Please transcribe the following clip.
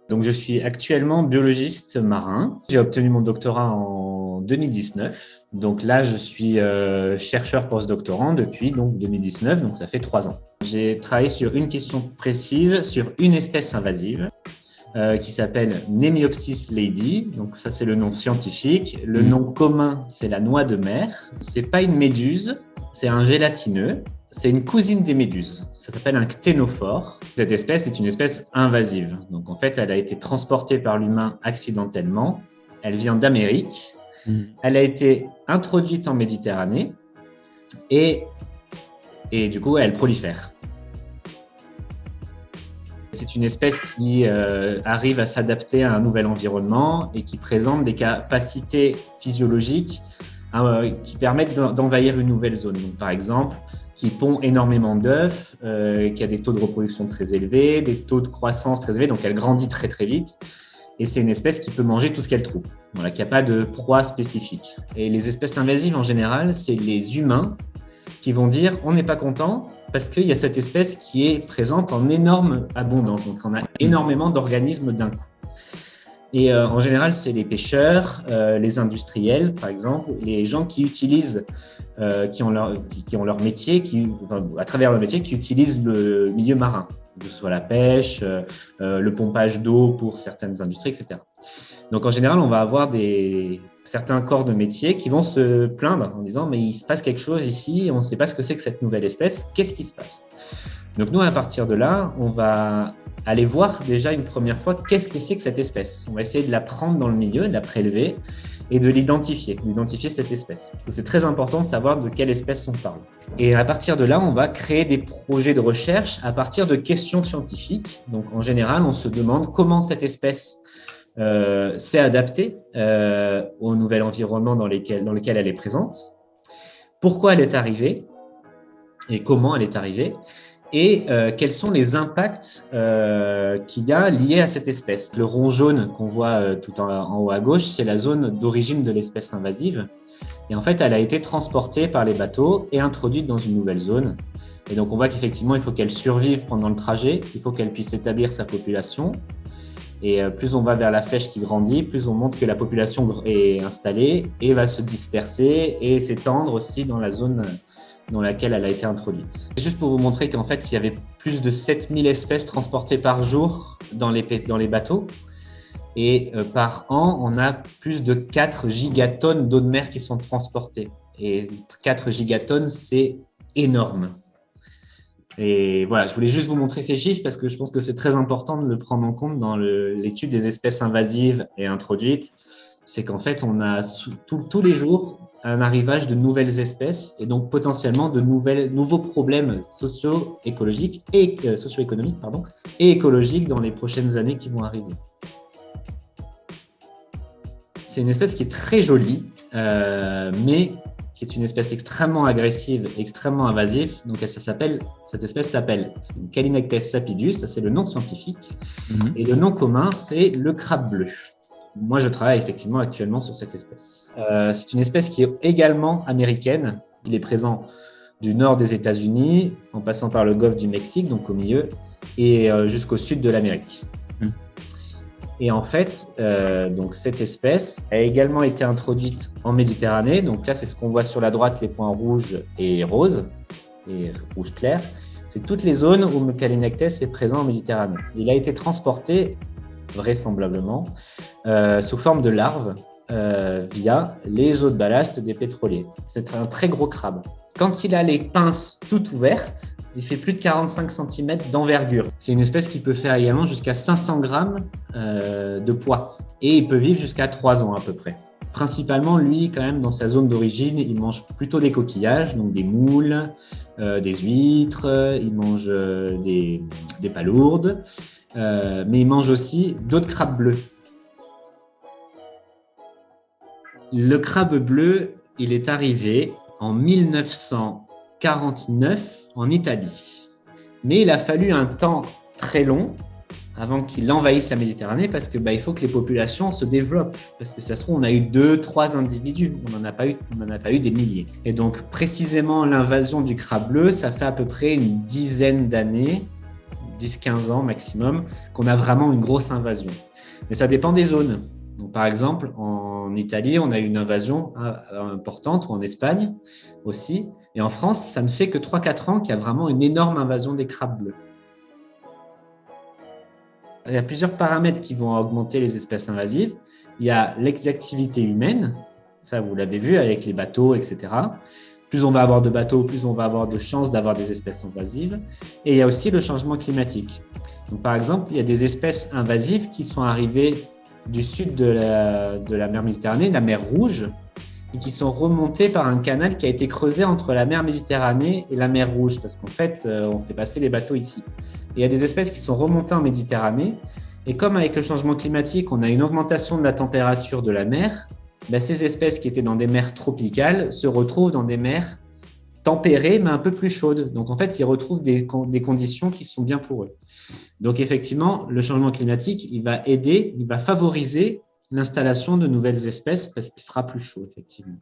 Donc, je suis actuellement biologiste marin. J'ai obtenu mon doctorat en 2019. Donc là, je suis chercheur postdoctorant depuis 2019, donc ça fait 3 ans. J'ai travaillé sur une question précise, sur une espèce invasive qui s'appelle Nemiopsis lady. Donc ça, c'est le nom scientifique. Le nom commun, c'est la noix de mer. C'est pas une méduse, c'est un gélatineux. C'est une cousine des méduses. Ça s'appelle un cténophore. Cette espèce est une espèce invasive. Donc en fait, elle a été transportée par l'humain accidentellement. Elle vient d'Amérique. Elle a été introduite en Méditerranée et du coup, elle prolifère. C'est une espèce qui arrive à s'adapter à un nouvel environnement et qui présente des capacités physiologiques qui permettent d'envahir une nouvelle zone. Donc, par exemple, qui pond énormément d'œufs, qui a des taux de reproduction très élevés, des taux de croissance très élevés, donc elle grandit très très vite. Et c'est une espèce qui peut manger tout ce qu'elle trouve. Voilà, qui n'a pas de proie spécifique. Et les espèces invasives, en général, c'est les humains qui vont dire « on n'est pas content » parce qu'il y a cette espèce qui est présente en énorme abondance. Donc, on a énormément d'organismes d'un coup. Et en général, c'est les pêcheurs, les industriels, par exemple, les gens qui utilisent, qui ont leur métier, à travers leur métier, qui utilisent le milieu marin, que ce soit la pêche, le pompage d'eau pour certaines industries, etc. Donc, en général, on va avoir certains corps de métier qui vont se plaindre en disant « mais il se passe quelque chose ici, on ne sait pas ce que c'est que cette nouvelle espèce, qu'est-ce qui se passe ?» Donc, nous, à partir de là, on va aller voir déjà une première fois qu'est-ce que c'est que cette espèce. On va essayer de la prendre dans le milieu, de la prélever et de d'identifier cette espèce. Parce que c'est très important de savoir de quelle espèce on parle. Et à partir de là, on va créer des projets de recherche à partir de questions scientifiques. Donc, en général, on se demande comment cette espèce s'est adaptée au nouvel environnement dans lequel elle est présente, pourquoi elle est arrivée et comment elle est arrivée, et quels sont les impacts qu'il y a liés à cette espèce. Le rond jaune qu'on voit tout en haut à gauche, c'est la zone d'origine de l'espèce invasive. Et en fait, elle a été transportée par les bateaux et introduite dans une nouvelle zone. Et donc, on voit qu'effectivement, il faut qu'elle survive pendant le trajet, il faut qu'elle puisse établir sa population. Et plus on va vers la flèche qui grandit, plus on montre que la population est installée et va se disperser et s'étendre aussi dans la zone dans laquelle elle a été introduite. Juste pour vous montrer qu'en fait, il y avait plus de 7000 espèces transportées par jour dans les bateaux. Et par an, on a plus de 4 gigatonnes d'eau de mer qui sont transportées. Et 4 gigatonnes, c'est énorme. Et voilà, je voulais juste vous montrer ces chiffres parce que je pense que c'est très important de le prendre en compte dans l'étude des espèces invasives et introduites. C'est qu'en fait, on a tous les jours un arrivage de nouvelles espèces et donc potentiellement de nouveaux problèmes socio-écologiques et socio-économiques et écologiques dans les prochaines années qui vont arriver. C'est une espèce qui est très jolie, mais qui est une espèce extrêmement agressive, extrêmement invasive. Donc, cette espèce s'appelle Callinectes sapidus, ça c'est le nom scientifique. Et le nom commun, c'est le crabe bleu. Moi, je travaille effectivement actuellement sur cette espèce. C'est une espèce qui est également américaine. Il est présent du nord des États-Unis, en passant par le golfe du Mexique, donc au milieu, et jusqu'au sud de l'Amérique. Et en fait, donc cette espèce a également été introduite en Méditerranée. Donc là, c'est ce qu'on voit sur la droite, les points rouges et roses, et rouge clair. C'est toutes les zones où le Callinectes est présent en Méditerranée. Il a été transporté, vraisemblablement, sous forme de larves via les eaux de ballast des pétroliers. C'est un très gros crabe. Quand il a les pinces toutes ouvertes, il fait plus de 45 cm d'envergure. C'est une espèce qui peut faire également jusqu'à 500 grammes de poids. Et il peut vivre jusqu'à 3 ans à peu près. Principalement, lui, quand même, dans sa zone d'origine, il mange plutôt des coquillages, donc des moules, des huîtres, il mange des palourdes, mais il mange aussi d'autres crabes bleus. Le crabe bleu, il est arrivé en 1949 en Italie. Mais il a fallu un temps très long avant qu'il envahisse la Méditerranée parce que il faut que les populations se développent. Parce que ça se trouve, on a eu 2-3 individus, on n'en a pas eu des milliers. Et donc, précisément, l'invasion du crabe bleu, ça fait à peu près une dizaine d'années, 10-15 ans maximum qu'on a vraiment une grosse invasion. Mais ça dépend des zones. Donc, par exemple, en Italie, on a eu une invasion importante, ou en Espagne aussi. Et en France, ça ne fait que 3-4 ans qu'il y a vraiment une énorme invasion des crabes bleus. Il y a plusieurs paramètres qui vont augmenter les espèces invasives. Il y a l'exactivité humaine, ça vous l'avez vu avec les bateaux, etc. Plus on va avoir de bateaux, plus on va avoir de chances d'avoir des espèces invasives. Et il y a aussi le changement climatique. Donc, par exemple, il y a des espèces invasives qui sont arrivées du sud de la mer Méditerranée, la mer Rouge, et qui sont remontées par un canal qui a été creusé entre la mer Méditerranée et la mer Rouge, parce qu'en fait, on fait passer les bateaux ici. Et il y a des espèces qui sont remontées en Méditerranée, et comme avec le changement climatique, on a une augmentation de la température de la mer, ben ces espèces qui étaient dans des mers tropicales se retrouvent dans des mers tempérées, mais un peu plus chaudes. Donc, en fait, ils retrouvent des conditions qui sont bien pour eux. Donc, effectivement, le changement climatique, il va aider, il va favoriser l'installation de nouvelles espèces parce qu'il fera plus chaud, effectivement.